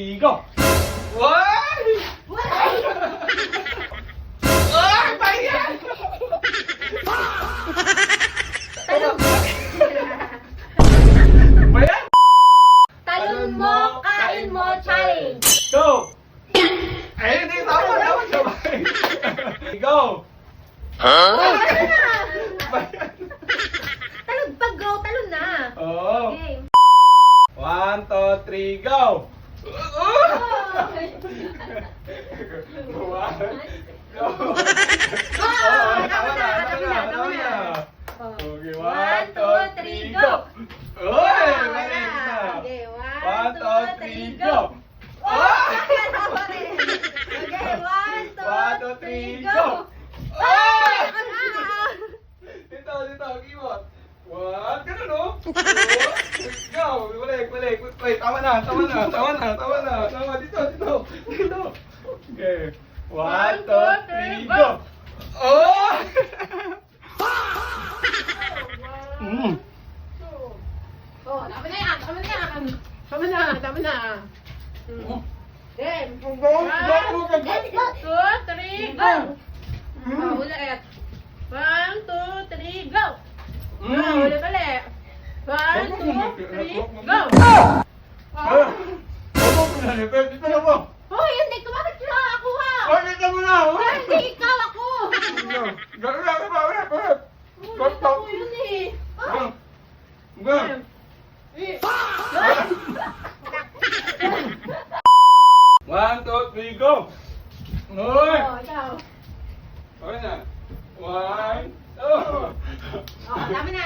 Go! Why? Ay, bayan! Bayan! Talon mo, kain mo, challenge! Go! Ay, hindi, tama sabay. Go! Bayan! Talon pag go, talon na! Oo. Game! 1, 2, 3, go! Tama na. Okay, 1, 2, 3, go! Uy! Mali na. Okay, 1, 2, 3, go! Okay, 1, 2, 3, go! Ay! Ako na! Dito, kibot. 1, ganun o. Go! Balik. Wait, tama na. Dito. Okay. 1, 2, 3, go! Oh! Oh, tama na yan! Tama na! Game! 1, 2, 3, go! Ulit! 1, 2, 3, go! Ulit! 1, 2, 3, go! Dito na mo. Hoy, hindi ko bakit nakakuha? Dito mo na. Hoy, hindi ikaw ako! Ulit. Ulit ako yun eh! Go. 1, 2, 3, go! Uy! Oh, ikaw. Okay na. 1, 2. Oh, tama na!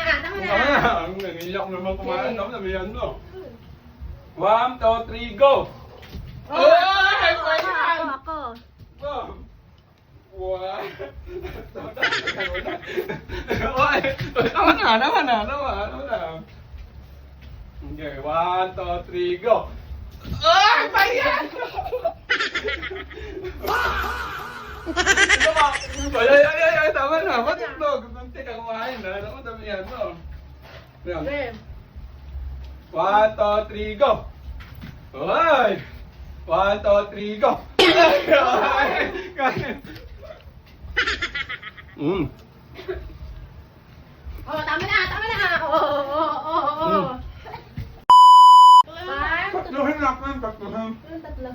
Ang nangiyak naman kumain. Tama na, may ano. 1, 2, 3, go! Ay! Ako. Go! 1. Oy! Tama na. Okay, 1, 2, 3, go! Ay! Bayan! Ay, tama na. Ba't ito? Gumanti ka kumain na. Ano mo dami yan, no? Yan. Game. 1, 2, 3, go! Hoy! 1, 2, 3, go! Oh, tama na! Oh. One, two, Tatluhin lang ko yung tatluhin. tatlo.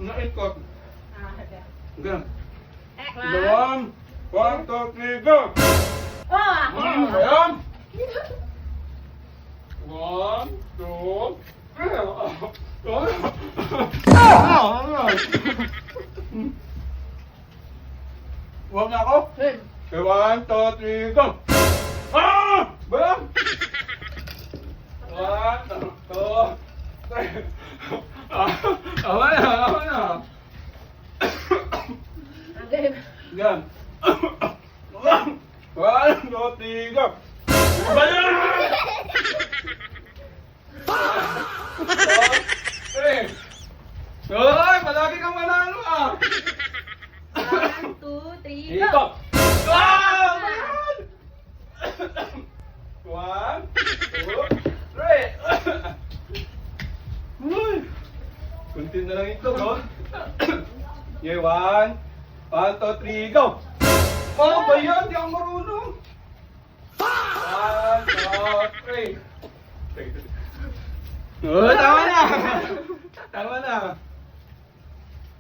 Naikot. Okay. Ganun. One. 1, 2, 3, go! Oh, ako. Ayan! 1, 2, 3. Huwag na ako. Game. Okay, 1, 2, 3, go! Bayam! 1, 2, 3. Tama na. Game. Yan. 1, 2, 3, go! Bayam! 1, 2, 3. Hoy! Palagi kang manalo ah! 1, 2, 3, Iko! go! Bayam! 1, 2, 3. Uy! Kunti na lang ito, no? Okay, 1, 2, 3, go! Oh, ba yan? Di ako marunong. 1, 2, 3. Oh, tama na! Tama na.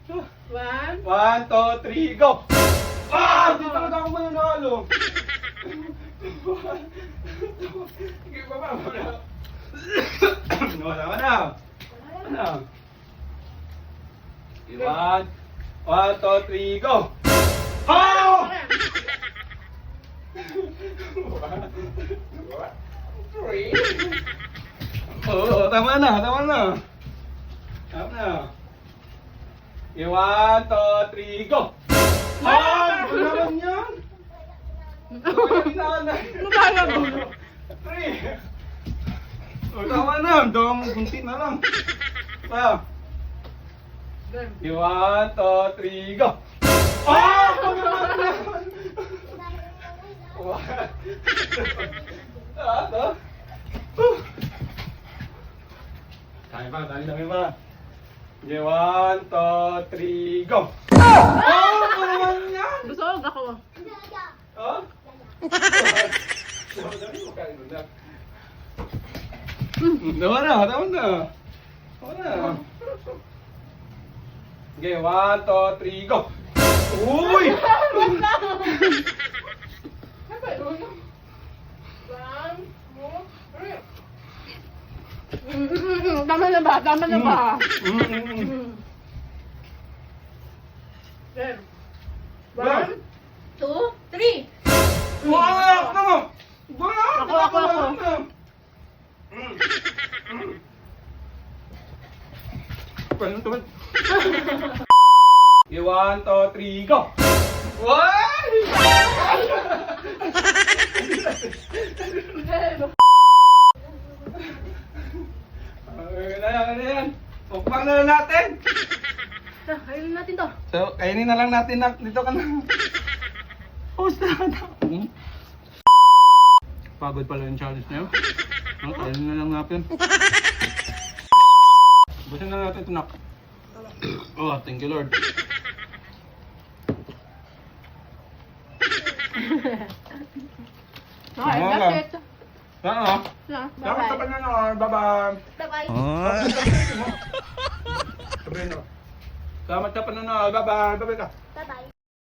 1, 1, 2, 3, go! Di talaga ako mananalo. Sige, baba mo na. No, tama na. Tama na. 1, 2, 3, go! Oh! 1, 2, 3. Oo, tama na. Tama na. Okay, 1, 2, 3, go! Ano naman yan? Magkano mo? 3. Tama na. Dong, gunti na lang. Pa. Game. 1, 2, 3, go! Tayo pa. Okay, 1, 2, 3, go! Oh, naman yan! Busog ako. Oh? Tama na, tama na. Tama na. Okay, 1, 2, 3, go! Uy! Tama na ba? Tama na ba? Then, 1, 2, 3. Wow! Tama! Ako. Paano ito? Okay, 1, 2, 3, go! Why? Ano yan? Pukpang na lang natin! Ayun natin to. So, kainin na lang natin na dito ka na. Post na ka na. Pagod pala yung challenge na yun. Kainin na lang natin. Busin na natin ito, nak. Oh, thank you, Lord. Okay, that's it. Ano? Yeah, Dapat bye-bye. na na. Bye-bye. Bye-bye. Sabihin mo. Salamat sa panonood. Bye-bye. Bye-bye ka.